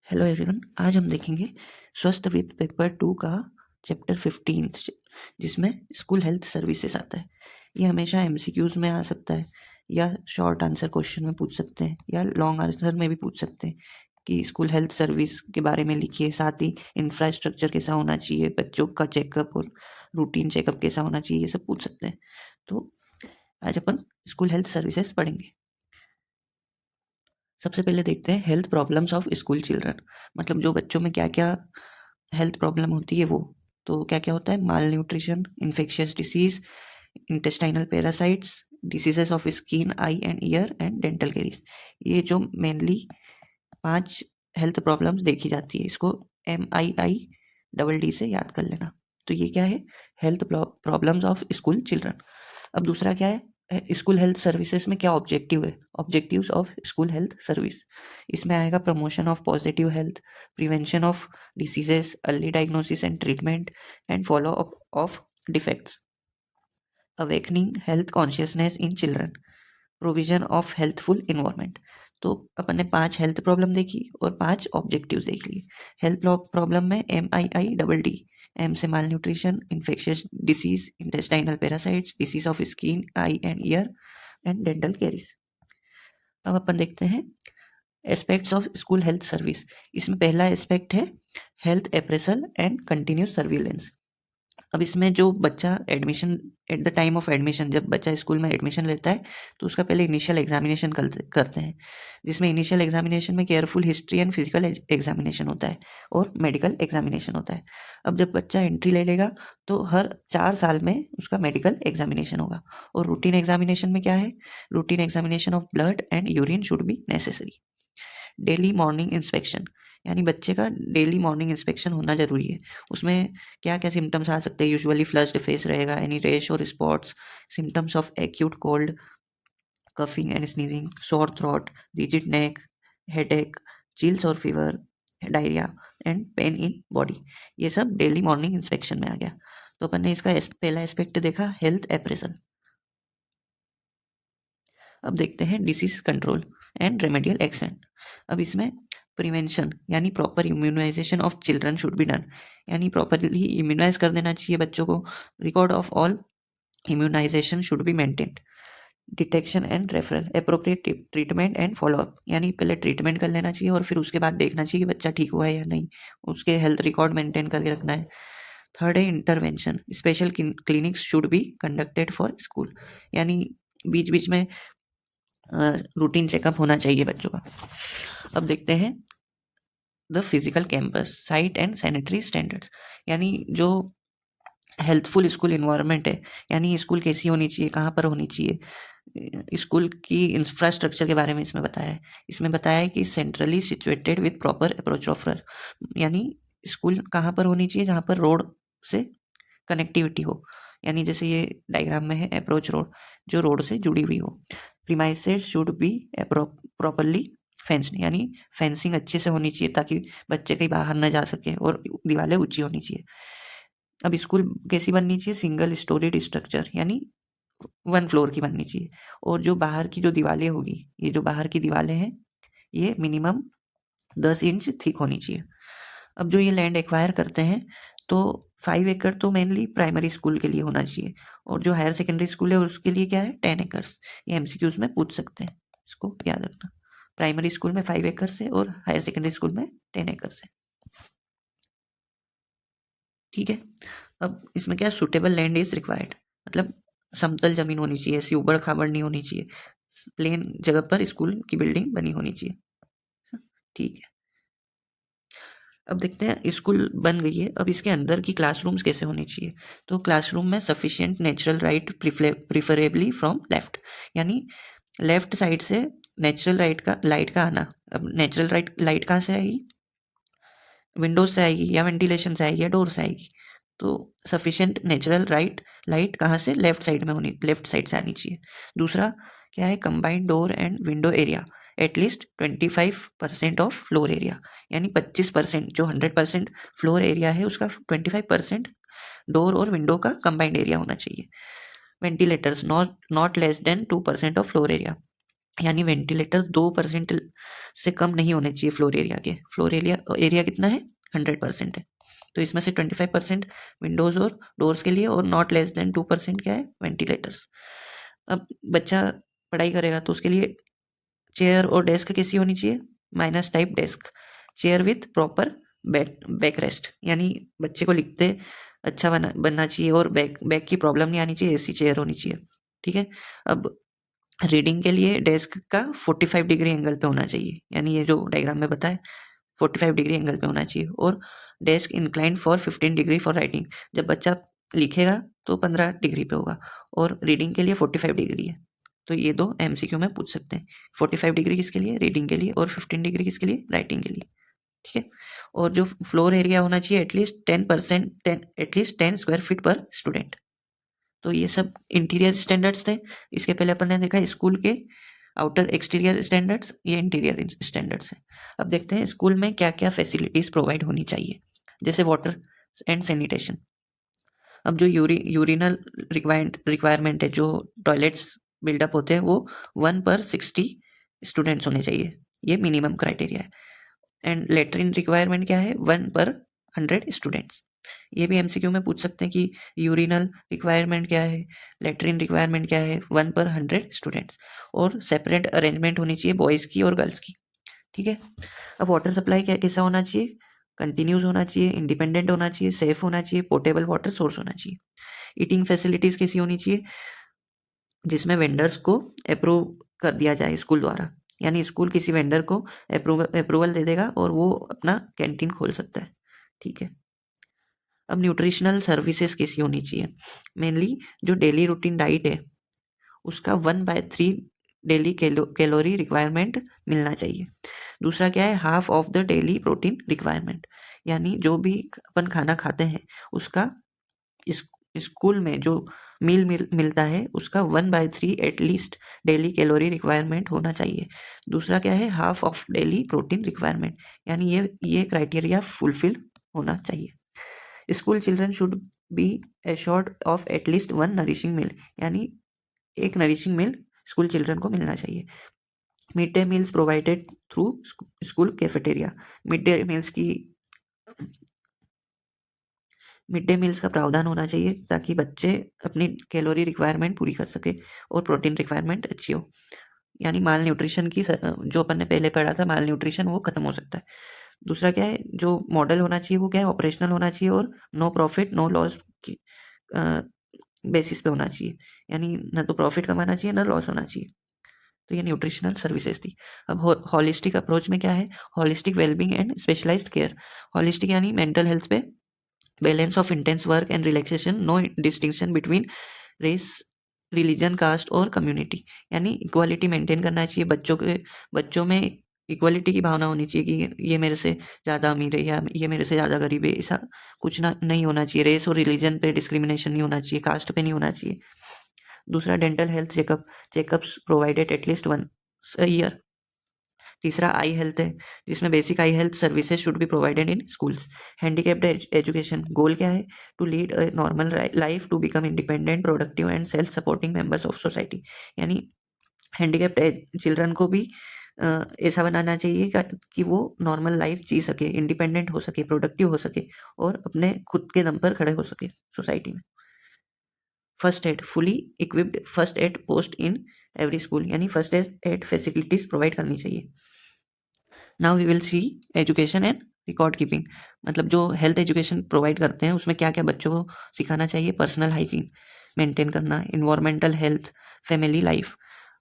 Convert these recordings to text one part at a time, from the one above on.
Hello everyone, आज हम देखेंगे स्वस्थ वित्त पेपर 2 का चैप्टर 15 जिसमें स्कूल हेल्थ सर्विसेज आता है। ये हमेशा एमसीक्यूज में आ सकता है या शॉर्ट आंसर क्वेश्चन में पूछ सकते हैं या लॉन्ग आंसर में भी पूछ सकते हैं कि स्कूल हेल्थ सर्विस के बारे में लिखिए। साथ ही इंफ्रास्ट्रक्चर कैसा होना चाहिए, बच्चों का चेकअप और रूटीन चेकअप कैसा होना चाहिए, ये सब पूछ सकते हैं। तो आज अपन स्कूल हेल्थ सर्विसेज पढ़ेंगे। सबसे पहले देखते हैं health problems of school children, मतलब जो बच्चों में क्या क्या हेल्थ प्रॉब्लम होती है वो। तो क्या क्या होता है? Malnutrition, infectious disease, intestinal parasites, diseases of skin, eye and ear and dental caries. ये जो मेनली 5 हेल्थ प्रॉब्लम्स देखी जाती है, इसको MII से याद कर लेना। तो ये क्या है? Health problems of school children. अब दूसरा क्या है? स्कूल हेल्थ सर्विसेज में क्या ऑब्जेक्टिव है? Objectives of school health service, इसमें आएगा promotion of positive health, prevention of diseases, early diagnosis and treatment and follow up of defects, awakening health consciousness in children, provision of healthful environment. तो अपन ने 5 health problem देखी और 5 objectives देख लिए। Health problem में MII M से malnutrition, infectious disease, intestinal parasites, disease of skin, eye and ear and dental caries. अब अपन देखते हैं aspects of school health service. इसमें पहला एस्पेक्ट है health appraisal and continuous surveillance. अब इसमें जो बच्चा admission, at the time of admission, जब बच्चा स्कूल में एडमिशन लेता है तो उसका पहले इनिशियल एग्जामिनेशन करते हैं, जिसमें इनिशियल एग्जामिनेशन में careful history and physical examination होता है और मेडिकल एग्जामिनेशन होता है। अब जब बच्चा एंट्री ले लेगा तो हर 4 साल में उसका मेडिकल एग्जामिनेशन होगा। और रूटीन एग्जामिनेशन में क्या है? Routine examination of blood and urine should be necessary. Daily morning inspection, यानी बच्चे का डेली मॉर्निंग इंस्पेक्शन होना जरूरी है। उसमें क्या क्या सिम्टम्स आ सकते हैं? यूजुअली फ्लश्ड फेस रहेगा, एनी रेश और spots, symptoms of acute cold, coughing and sneezing, sore throat, rigid neck, headache, chills और fever, diarrhoea and pain in body. ये सब डेली मॉर्निंग इंस्पेक्शन में आ गया। तो अपन ने इसका पहला एस्पेक्ट देखा, हेल्थ एप्रेजल। अब देखते हैं disease control and remedial action. अब इसमें प्रिवेंशन यानी proper immunisation of children should be done, यानी प्रॉपरली इम्यूनाइज कर देना चाहिए बच्चों को। Record of all immunisation should be maintained. Detection and referral, appropriate treatment and follow up, यानी पहले ट्रीटमेंट कर लेना चाहिए और फिर उसके बाद देखना चाहिए कि बच्चा ठीक हुआ है या नहीं, उसके हेल्थ रिकॉर्ड मेंटेन करके रखना है। थर्ड है intervention, special clinics should be conducted for school, यानी बीच बीच में रूटीन चेकअप होना चाहिए बच्चों का। अब देखते हैं the physical campus, site and sanitary standards, यानी जो हेल्थफुल स्कूल इन्वायरमेंट है, यानी स्कूल कैसी होनी चाहिए, कहाँ पर होनी चाहिए, स्कूल की इंफ्रास्ट्रक्चर के बारे में इसमें बताया है। इसमें बताया है कि centrally situated with proper approach of, यानी स्कूल कहाँ पर होनी चाहिए? जहाँ पर रोड से कनेक्टिविटी हो, यानी जैसे ये डायग्राम में है अप्रोच रोड, जो रोड से जुड़ी हुई हो। Premises should be properly fenced, यानी फेंसिंग अच्छे से होनी चाहिए ताकि बच्चे कहीं बाहर न जा सके, और दीवारें ऊंची होनी चाहिए। अब स्कूल कैसी बननी चाहिए? सिंगल स्टोरीड स्ट्रक्चर, यानी 1 फ्लोर की बननी चाहिए। और जो बाहर की जो दीवारें होगी, ये जो बाहर की दीवारें हैं, ये मिनिमम 10 इंच थिक होनी चाहिए। अब जो ये लैंड एक्वायर करते हैं तो 5 एकड़ तो मेनली प्राइमरी स्कूल के लिए होना चाहिए, और जो हायर सेकेंडरी स्कूल है उसके लिए क्या है? 10 एकर्स। ये एमसीक्यूज में पूछ सकते हैं, इसको याद रखना। प्राइमरी स्कूल में 5 एकड़ से और हायर सेकेंडरी स्कूल में 10 एकड़ से। ठीक है। अब इसमें क्या, सुटेबल लैंड इज रिक्वायर्ड, मतलब समतल जमीन होनी चाहिए, ऐसी उबड़ खाबड़ नहीं होनी चाहिए, प्लेन जगह पर स्कूल की बिल्डिंग बनी होनी चाहिए। ठीक है। अब देखते हैं स्कूल बन गई है, अब इसके अंदर की क्लासरूम्स कैसे होनी चाहिए। तो क्लासरूम में sufficient natural light, preferably from left, यानी लेफ्ट साइड से नेचुरल लाइट का आना। अब नेचुरल लाइट कहाँ से आएगी? विंडोज से आएगी या वेंटिलेशन से आएगी या डोर से आएगी। तो सफिशिएंट नेचुरल लाइट कहाँ से? लेफ्ट साइड से आनी चाहिए। दूसरा क्या है? Combined door and window area at least 25% of floor area, यानी 25%, जो 100% फ्लोर एरिया है उसका 25% डोर और विंडो का कंबाइंड एरिया होना चाहिए। Ventilators not less than 2% of floor area, यानी वेंटिलेटर्स 2% से कम नहीं होने चाहिए फ्लोर एरिया के। फ्लोर एरिया कितना है? 100% है। तो इसमें से 25% विंडोज़ और डोर्स के लिए, और नॉट लेस देन 2% क्या है? वेंटिलेटर्स। अब बच्चा पढ़ाई करेगा तो उसके लिए चेयर और डेस्क कैसी होनी चाहिए? Minus type desk, chair with proper back rest, यानी बच्चे को लिखते अच्छा बनना चाहिए और बैक की प्रॉब्लम नहीं आनी चाहिए, ऐसी चेयर होनी चाहिए। ठीक है। अब रीडिंग के लिए डेस्क का 45 डिग्री एंगल पे होना चाहिए, यानी ये जो डायग्राम में बताया 45 डिग्री एंगल पे होना चाहिए, और desk inclined for 15 degree for writing. जब बच्चा लिखेगा तो 15 डिग्री पे होगा, और रीडिंग के लिए 45 डिग्री है। तो ये दो एमसीक्यू में पूछ सकते हैं। 45 डिग्री किसके लिए? रीडिंग के लिए, और 15 डिग्री किसके लिए? राइटिंग के लिए। ठीक है। और जो फ्लोर एरिया होना चाहिए एटलीस्ट 10 स्क्वायर फीट पर स्टूडेंट। तो ये सब इंटीरियर स्टैंडर्ड्स थे। इसके पहले अपन ने देखा स्कूल के आउटर एक्सटीरियर स्टैंडर्ड्स, ये इंटीरियर स्टैंडर्ड्स है। अब देखते हैं स्कूल में क्या क्या फैसिलिटीज़ प्रोवाइड होनी चाहिए, जैसे वाटर एंड सैनिटेशन। अब जो यूरिनल रिक्वायरमेंट है, जो टॉयलेट्स बिल्डअप होते हैं, वो 1/60 स्टूडेंट्स होने चाहिए, ये मिनिमम क्राइटेरिया है। एंड लेटरिन रिक्वायरमेंट क्या है? 1/100 स्टूडेंट्स। ये भी एमसीक्यू में पूछ सकते हैं कि यूरिनल रिक्वायरमेंट क्या है, लेटरिन रिक्वायरमेंट क्या है, 1/100 स्टूडेंट्स। और सेपरेट अरेंजमेंट होनी चाहिए बॉयज़ की और गर्ल्स की। ठीक है। अब वाटर सप्लाई क्या कैसा होना चाहिए? कंटिन्यूस होना चाहिए, इंडिपेंडेंट होना चाहिए, सेफ होना चाहिए, पोर्टेबल वाटर सोर्स होना चाहिए। ईटिंग फैसिलिटीज़ कैसी होनी चाहिए? जिसमें वेंडर्स को अप्रूव कर दिया जाए स्कूल द्वारा, यानी स्कूल किसी वेंडर को अप्रूवल दे देगा और वो अपना कैंटीन खोल सकता है। ठीक है। अब न्यूट्रिशनल सर्विसेज कैसी होनी चाहिए? मेनली जो डेली रूटीन डाइट है उसका 1/3 डेली कैलोरी रिक्वायरमेंट मिलना चाहिए। दूसरा क्या है? Half of the daily protein requirement, यानी जो भी अपन खाना खाते हैं उसका इस स्कूल में जो मिलता है उसका 1/3 एटलीस्ट डेली कैलोरी रिक्वायरमेंट होना चाहिए। दूसरा क्या है? Half of daily protein requirement, यानी ये क्राइटेरिया फुलफिल होना चाहिए। School children should be assured of at least one nourishing meal, यानी एक नरिशिंग मील स्कूल चिल्ड्रन को मिलना चाहिए। Mid day meals provided through school cafeteria. Mid day meals की मिड डे मील्स का प्रावधान होना चाहिए ताकि बच्चे अपनी कैलोरी रिक्वायरमेंट पूरी कर सके और प्रोटीन रिक्वायरमेंट अच्छी हो, यानी माल न्यूट्रिशन की जो अपन ने पहले पढ़ा था माल न्यूट्रिशन, वो खत्म हो सकता है। दूसरा क्या है? जो मॉडल होना चाहिए वो क्या है? ऑपरेशनल होना चाहिए और नो प्रॉफिट नो लॉस की बेसिस पे होना चाहिए, यानी ना तो प्रॉफिट कमाना चाहिए ना लॉस होना चाहिए। तो ये न्यूट्रिशनल सर्विसेज थी। अब होलिस्टिक अप्रोच में क्या है? Holistic wellbeing and specialised care. Holistic यानी मेंटल हेल्थ पे balance of intense work and relaxation, no distinction between race, religion, caste और कम्युनिटी, यानी इक्वालिटी मेंटेन करना चाहिए। बच्चों में इक्वालिटी की भावना होनी चाहिए कि ये मेरे से ज़्यादा अमीर है या ये मेरे से ज़्यादा गरीब है, ऐसा कुछ ना नहीं होना चाहिए। रेस और रिलीजन पे डिस्क्रिमिनेशन नहीं होना चाहिए, कास्ट पे नहीं होना चाहिए। दूसरा dental health checkups provided at least once a year. तीसरा आई हेल्थ है, जिसमें basic eye health services should be provided in schools. Handicapped education goal क्या है? To lead a normal life, to become independent, productive and self supporting members of society, यानी handicapped children को भी ऐसा बनाना चाहिए कि वो नॉर्मल लाइफ जी सके, इंडिपेंडेंट हो सके, प्रोडक्टिव हो सके और अपने खुद के दम पर खड़े हो सके सोसाइटी में। First aid fully equipped first aid post in every school, यानी फर्स्ट एड फैसिलिटीज प्रोवाइड करनी चाहिए। Now we will see education and record keeping, मतलब जो हेल्थ एजुकेशन प्रोवाइड करते हैं उसमें क्या क्या बच्चों को सिखाना चाहिए? पर्सनल हाइजीन मेंटेन करना, इन्वायरमेंटल हेल्थ, फैमिली लाइफ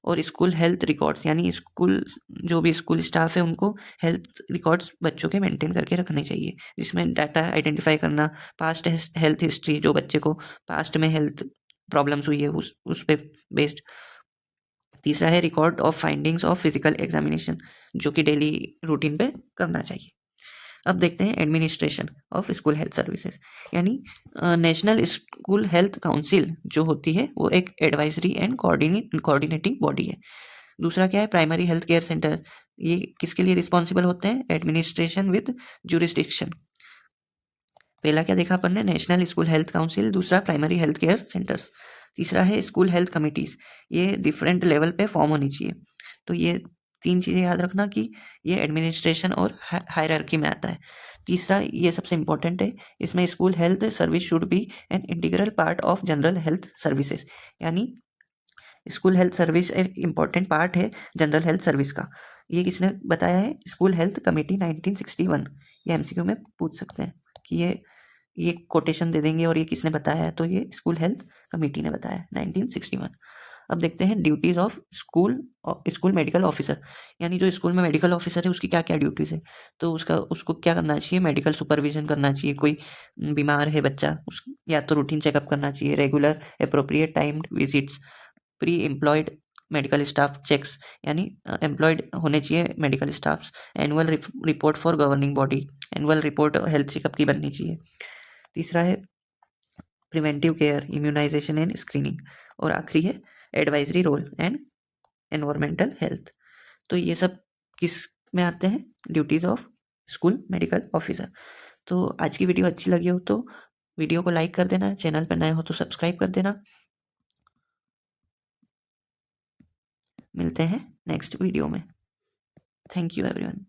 और स्कूल हेल्थ रिकॉर्ड्स, यानी स्कूल जो भी स्कूल स्टाफ है उनको हेल्थ रिकॉर्ड्स बच्चों के मेंटेन करके रखने चाहिए, जिसमें डाटा आइडेंटिफाई करना, पास्ट हेल्थ हिस्ट्री, जो बच्चे को पास्ट में हेल्थ प्रॉब्लम्स हुई है उस पे बेस्ड। तीसरा है record of findings of physical examination, जो कि डेली रूटीन पे करना चाहिए। अब देखते हैं administration of school health services, यानी नेशनल स्कूल हेल्थ काउंसिल जो होती है वो एक एडवाइजरी एंड कोऑर्डिनेटिंग बॉडी है। दूसरा क्या है? प्राइमरी हेल्थ केयर सेंटर, ये किसके लिए रिस्पॉन्सिबल होते हैं? Administration with jurisdiction. पहला क्या देखा अपन ने? नेशनल स्कूल हेल्थ काउंसिल, दूसरा प्राइमरी हेल्थ केयर सेंटर्स, तीसरा है स्कूल हेल्थ कमिटीज, ये डिफरेंट लेवल पे फॉर्म होनी चाहिए। तो ये 3 चीज़ें याद रखना कि ये एडमिनिस्ट्रेशन और हायरार्की में आता है। तीसरा, ये सबसे इम्पोर्टेंट है, इसमें school health service should be an integral part of general health services, यानी स्कूल हेल्थ सर्विस एक इम्पॉर्टेंट पार्ट है जनरल हेल्थ सर्विस का। ये किसने बताया है? School health committee 1961। ये एमसीक्यू में पूछ सकते हैं कि ये कोटेशन दे देंगे और ये किसने बताया है, तो ये स्कूल हेल्थ कमेटी ने बताया है 1961। अब देखते हैं duties of school medical officer, यानी जो स्कूल में मेडिकल ऑफिसर है उसकी क्या क्या ड्यूटीज है। तो उसको क्या करना चाहिए? मेडिकल सुपरविजन करना चाहिए। कोई बीमार है बच्चा, या तो रूटीन चेकअप करना चाहिए, regular appropriate timed visits, pre employed medical staff checks, यानी एम्प्लॉयड होने चाहिए medical staffs. Annual report for governing body, annual report health checkup की बननी चाहिए। तीसरा है preventive care, immunisation and screening, और आखिरी है advisory role and environmental health. तो ये सब किस में आते हैं? Duties of school medical officer. तो आज की वीडियो अच्छी लगी हो तो वीडियो को लाइक कर देना, चैनल पर नए हो तो सब्सक्राइब कर देना। मिलते हैं नेक्स्ट वीडियो में। Thank you everyone.